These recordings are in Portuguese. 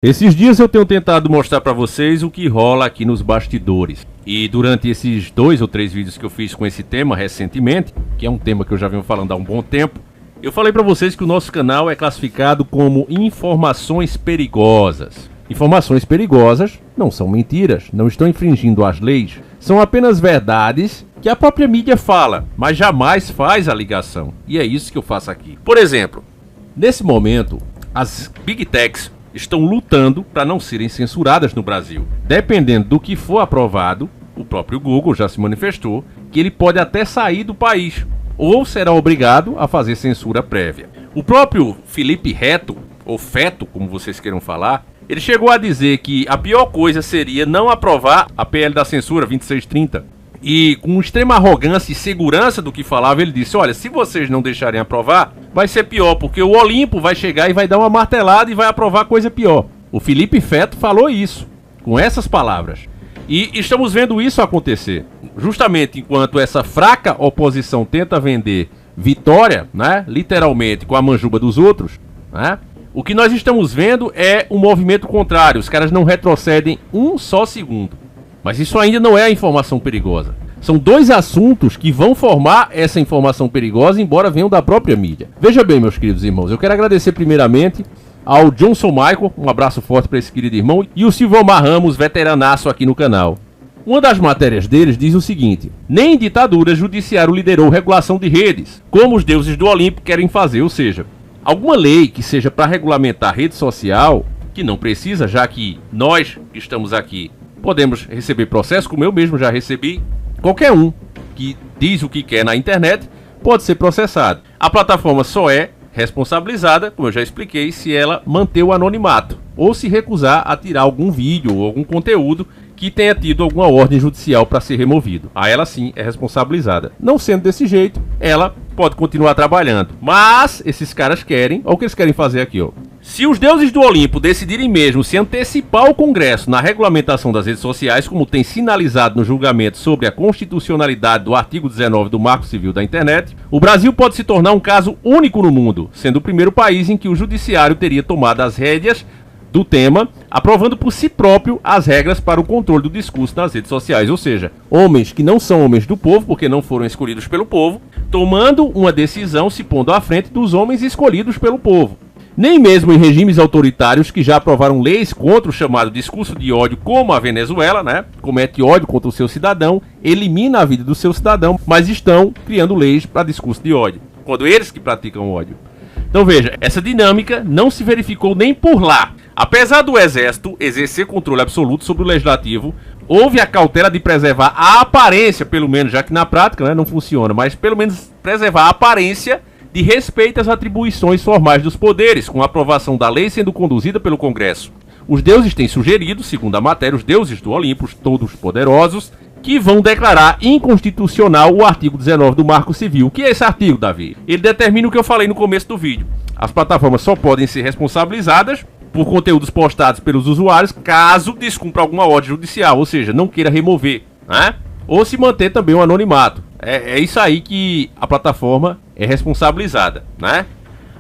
Esses dias eu tenho tentado mostrar para vocês o que rola aqui nos bastidores. E durante esses 2 ou 3 vídeos que eu fiz com esse tema recentemente, que é um tema que eu já venho falando há um bom tempo, eu falei para vocês que o nosso canal é classificado como informações perigosas. Informações perigosas não são mentiras, não estão infringindo as leis, são apenas verdades que a própria mídia fala, mas jamais faz a ligação. E é isso que eu faço aqui. Por exemplo, nesse momento, as Big Techs estão lutando para não serem censuradas no Brasil. Dependendo do que for aprovado, o próprio Google já se manifestou que ele pode até sair do país, ou será obrigado a fazer censura prévia. O próprio Felipe Reto, ou Feto, como vocês queiram falar, ele chegou a dizer que a pior coisa seria não aprovar a PL da censura 2630. E com extrema arrogância e segurança do que falava, ele disse: olha, se vocês não deixarem aprovar, vai ser pior, porque o Olimpo vai chegar e vai dar uma martelada e vai aprovar coisa pior. O Felipe Feto falou isso, com essas palavras. E estamos vendo isso acontecer. Justamente enquanto essa fraca oposição tenta vender vitória, né, literalmente com a manjuba dos outros, né, o que nós estamos vendo é um movimento contrário. Os caras não retrocedem um só segundo. Mas isso ainda não é a informação perigosa. São 2 assuntos que vão formar essa informação perigosa, embora venham da própria mídia. Veja bem, meus queridos irmãos, eu quero agradecer primeiramente ao Johnson Michael, um abraço forte para esse querido irmão, e o Silvomar Ramos, veteranaço aqui no canal. Uma das matérias deles diz o seguinte: nem em ditadura judiciário liderou regulação de redes, como os deuses do Olimpo querem fazer, ou seja, alguma lei que seja para regulamentar rede social, que não precisa, já que nós que estamos aqui podemos receber processo, como eu mesmo já recebi. Qualquer um que diz o que quer na internet pode ser processado. A plataforma só é responsabilizada, como eu já expliquei, se ela manter o anonimato ou se recusar a tirar algum vídeo ou algum conteúdo que tenha tido alguma ordem judicial para ser removido. A ela sim é responsabilizada. Não sendo desse jeito, ela pode continuar trabalhando. Mas esses caras querem, olha o que eles querem fazer aqui, ó. Se os deuses do Olimpo decidirem mesmo se antecipar ao Congresso na regulamentação das redes sociais, como tem sinalizado no julgamento sobre a constitucionalidade do artigo 19 do Marco Civil da Internet, o Brasil pode se tornar um caso único no mundo, sendo o primeiro país em que o judiciário teria tomado as rédeas do tema, aprovando por si próprio as regras para o controle do discurso nas redes sociais, ou seja, homens que não são homens do povo, porque não foram escolhidos pelo povo, tomando uma decisão se pondo à frente dos homens escolhidos pelo povo. Nem mesmo em regimes autoritários que já aprovaram leis contra o chamado discurso de ódio, como a Venezuela, né, comete ódio contra o seu cidadão, elimina a vida do seu cidadão, mas estão criando leis para discurso de ódio, quando eles que praticam ódio. Então veja, essa dinâmica não se verificou nem por lá. Apesar do Exército exercer controle absoluto sobre o Legislativo, houve a cautela de preservar a aparência, pelo menos, já que na prática, né, não funciona, mas pelo menos preservar a aparência de respeito às atribuições formais dos poderes, com a aprovação da lei sendo conduzida pelo Congresso. Os deuses têm sugerido, segundo a matéria, os deuses do Olimpo, todos poderosos, que vão declarar inconstitucional o artigo 19 do Marco Civil. O que é esse artigo, Davi? Ele determina o que eu falei no começo do vídeo. As plataformas só podem ser responsabilizadas por conteúdos postados pelos usuários caso descumpra alguma ordem judicial, ou seja, não queira remover, né? Ou se manter também o anonimato. É isso aí que a plataforma é responsabilizada, né?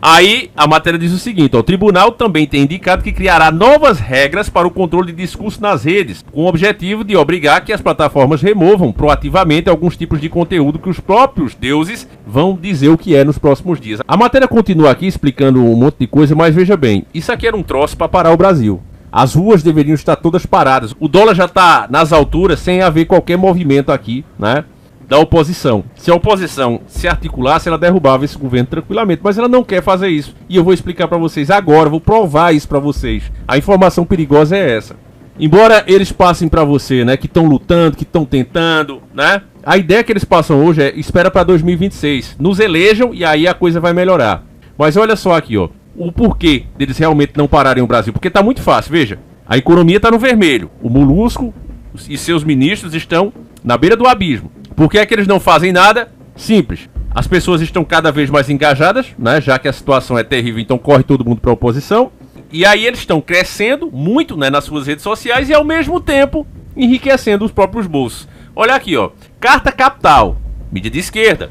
Aí a matéria diz o seguinte: ó, o tribunal também tem indicado que criará novas regras para o controle de discurso nas redes, com o objetivo de obrigar que as plataformas removam proativamente alguns tipos de conteúdo que os próprios deuses vão dizer o que é nos próximos dias. A matéria continua aqui explicando um monte de coisa, mas veja bem, isso aqui era um troço para parar o Brasil. As ruas deveriam estar todas paradas. O dólar já está nas alturas sem haver qualquer movimento aqui, né, da oposição. Se a oposição se articulasse, ela derrubava esse governo tranquilamente, mas ela não quer fazer isso. E eu vou explicar para vocês agora, vou provar isso para vocês. A informação perigosa é essa. Embora eles passem para você, né, que estão lutando, que estão tentando, né, a ideia que eles passam hoje é: espera para 2026, nos elejam e aí a coisa vai melhorar. Mas olha só aqui, ó, o porquê deles realmente não pararem o Brasil. Porque tá muito fácil, veja. A economia tá no vermelho. O Molusco e seus ministros estão na beira do abismo. Por que é que eles não fazem nada? Simples. As pessoas estão cada vez mais engajadas, né? Já que a situação é terrível, então corre todo mundo para a oposição. E aí eles estão crescendo muito, né, nas suas redes sociais e ao mesmo tempo enriquecendo os próprios bolsos. Olha aqui, ó. Carta Capital, mídia de esquerda.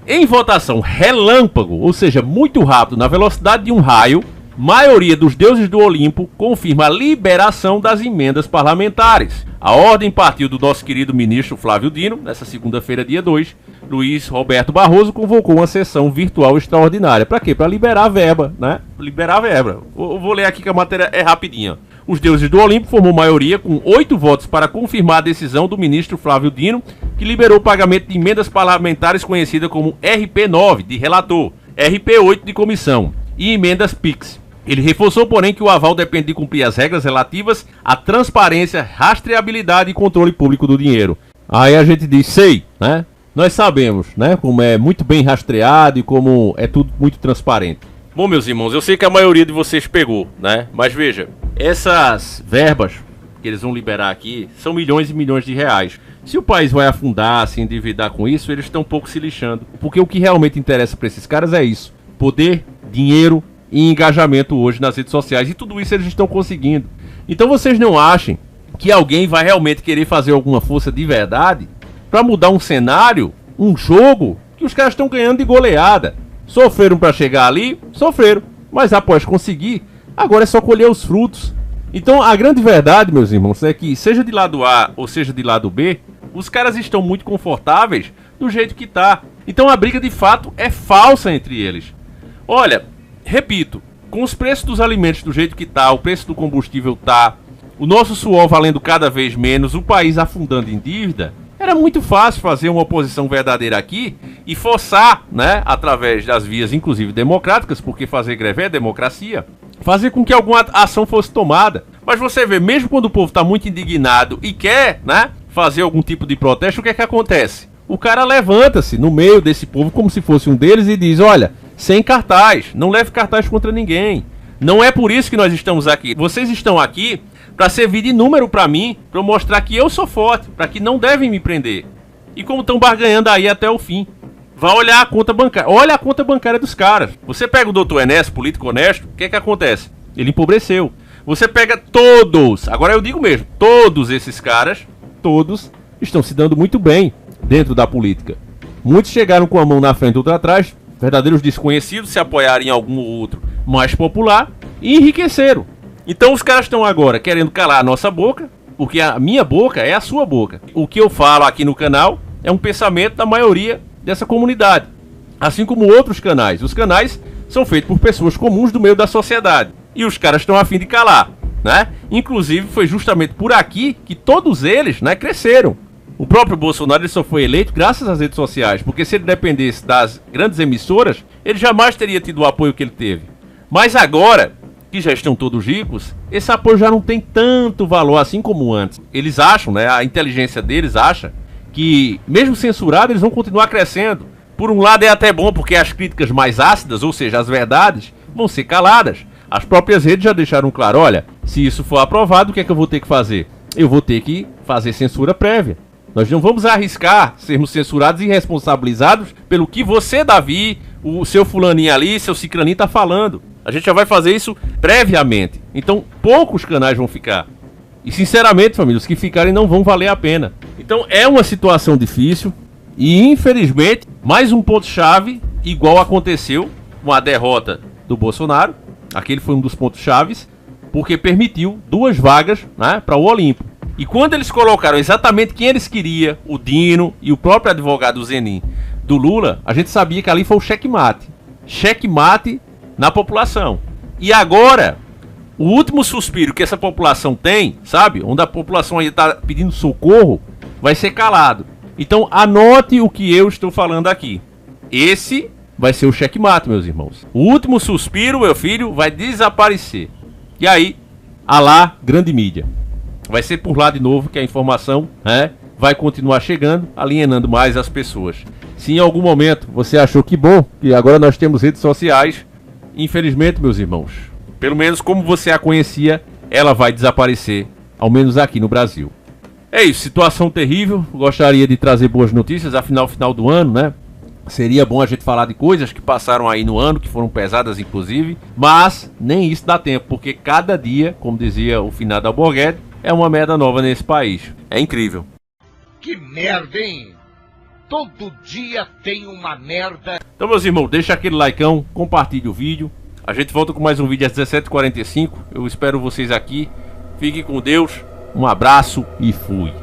Em votação relâmpago, ou seja, muito rápido, na velocidade de um raio, maioria dos deuses do Olimpo confirma a liberação das emendas parlamentares. A ordem partiu do nosso querido ministro Flávio Dino, nessa segunda-feira, dia 2. Luiz Roberto Barroso convocou uma sessão virtual extraordinária. Para quê? Para liberar a verba, né? Liberar a verba. Eu vou ler aqui que a matéria é rapidinha. Os deuses do Olimpo formou maioria com 8 votos para confirmar a decisão do ministro Flávio Dino, que liberou o pagamento de emendas parlamentares conhecida como RP9, de relator, RP8 de comissão e emendas PIX. Ele reforçou, porém, que o aval depende de cumprir as regras relativas à transparência, rastreabilidade e controle público do dinheiro. Aí a gente diz, sei, né? Nós sabemos, né? Como é muito bem rastreado e como é tudo muito transparente. Bom, meus irmãos, eu sei que a maioria de vocês pegou, né? Mas veja, essas verbas que eles vão liberar aqui são milhões e milhões de reais. Se o país vai afundar, se endividar com isso, eles estão um pouco se lixando. Porque o que realmente interessa para esses caras é isso. Poder, dinheiro e engajamento hoje nas redes sociais. E tudo isso eles estão conseguindo. Então vocês não achem que alguém vai realmente querer fazer alguma força de verdade para mudar um cenário, um jogo que os caras estão ganhando de goleada. Sofreram para chegar ali, sofreram. Mas após conseguir, agora é só colher os frutos. Então a grande verdade, meus irmãos, é que seja de lado A ou seja de lado B, os caras estão muito confortáveis do jeito que tá. Então a briga de fato é falsa entre eles. Olha, repito, com os preços dos alimentos do jeito que tá, o preço do combustível tá, o nosso suor valendo cada vez menos, o país afundando em dívida, era muito fácil fazer uma oposição verdadeira aqui e forçar, né, através das vias, inclusive democráticas, porque fazer greve é democracia, fazer com que alguma ação fosse tomada. Mas você vê, mesmo quando o povo está muito indignado e quer, né, fazer algum tipo de protesto, o que é que acontece? O cara levanta-se no meio desse povo como se fosse um deles e diz, olha, sem cartaz, não leve cartaz contra ninguém. Não é por isso que nós estamos aqui. Vocês estão aqui para servir de número para mim, para mostrar que eu sou forte, para que não devem me prender. E como estão barganhando aí até o fim. Vá olhar a conta bancária. Olha a conta bancária dos caras. Você pega o doutor Enéas, político honesto, o que é que acontece? Ele empobreceu. Você pega todos, agora eu digo mesmo, todos esses caras, todos estão se dando muito bem dentro da política. Muitos chegaram com a mão na frente e outra atrás, verdadeiros desconhecidos, se apoiaram em algum ou outro mais popular e enriqueceram. Então os caras estão agora querendo calar a nossa boca, porque a minha boca é a sua boca. O que eu falo aqui no canal é um pensamento da maioria dessa comunidade. Assim como outros canais. Os canais são feitos por pessoas comuns do meio da sociedade. E os caras estão a fim de calar, né? Inclusive foi justamente por aqui que todos eles, né, cresceram. O próprio Bolsonaro ele só foi eleito graças às redes sociais, porque se ele dependesse das grandes emissoras, ele jamais teria tido o apoio que ele teve. Mas agora, que já estão todos ricos, esse apoio já não tem tanto valor assim como antes. Eles acham, né, a inteligência deles acha que, mesmo censurado, eles vão continuar crescendo. Por um lado é até bom, porque as críticas mais ácidas, ou seja, as verdades, vão ser caladas. As próprias redes já deixaram claro, olha, se isso for aprovado, o que é que eu vou ter que fazer? Eu vou ter que fazer censura prévia. Nós não vamos arriscar sermos censurados e responsabilizados pelo que você, Davi, o seu fulaninho ali, seu cicraninho tá falando. A gente já vai fazer isso previamente. Então, poucos canais vão ficar. E, sinceramente, família, os que ficarem não vão valer a pena. Então, é uma situação difícil. E, infelizmente, mais um ponto-chave, igual aconteceu com a derrota do Bolsonaro. Aquele foi um dos pontos-chaves, porque permitiu 2 vagas, né, para o Olimpo. E quando eles colocaram exatamente quem eles queriam, o Dino e o próprio advogado Zenin do Lula, a gente sabia que ali foi o checkmate. Checkmate na população. E agora, o último suspiro que essa população tem, sabe? Onde a população ainda está pedindo socorro, vai ser calado. Então anote o que eu estou falando aqui. Esse vai ser o checkmate, meus irmãos. O último suspiro, meu filho, vai desaparecer. E aí, alá, grande mídia. Vai ser por lá de novo que a informação, né, vai continuar chegando, alienando mais as pessoas. Se em algum momento você achou que bom, que agora nós temos redes sociais, infelizmente, meus irmãos, pelo menos como você a conhecia, ela vai desaparecer, ao menos aqui no Brasil. É isso, situação terrível. Gostaria de trazer boas notícias, afinal, final do ano, né? Seria bom a gente falar de coisas que passaram aí no ano, que foram pesadas inclusive, mas nem isso dá tempo, porque cada dia, como dizia o finado Alborguete, é uma merda nova nesse país. É incrível. Que merda, hein? Todo dia tem uma merda. Então, meus irmãos, deixa aquele likeão, compartilhe o vídeo, A gente volta com mais um vídeo às 17h45. Eu espero vocês aqui. Fiquem com Deus. Um abraço e fui.